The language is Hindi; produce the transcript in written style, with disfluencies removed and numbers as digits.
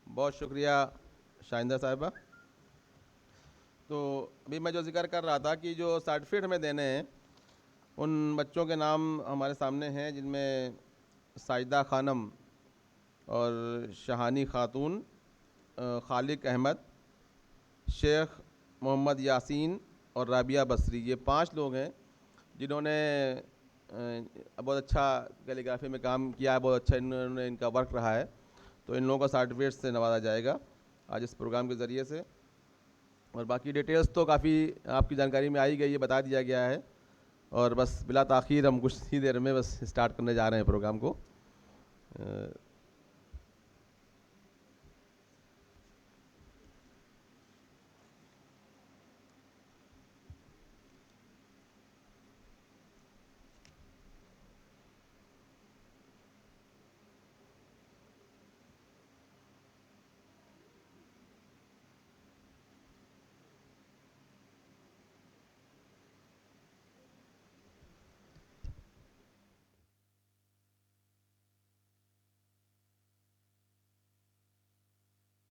बहुत शुक्रिया शाइंदा साहिबा। तो अभी मैं जो जिक्र कर रहा था कि जो सर्टिफिकेट हमें देने हैं उन बच्चों के नाम हमारे सामने हैं, जिनमें साजिदा खानम और शहानी खातून, खालिक अहमद, शेख मोहम्मद यासीन और राबिया बसरी। ये 5 लोग हैं जिन्होंने बहुत अच्छा कैलीग्राफी में काम किया है, बहुत अच्छा इन्होंने इनका वर्क रहा है। तो इन लोगों का सर्टिफिकेट से नवाजा जाएगा आज इस प्रोग्राम के ज़रिए से। और बाकी डिटेल्स तो काफ़ी आपकी जानकारी में आई गई है, बता दिया गया है। और बस बिला ताख़ीर हम कुछ ही देर में बस स्टार्ट करने जा रहे हैं प्रोग्राम को।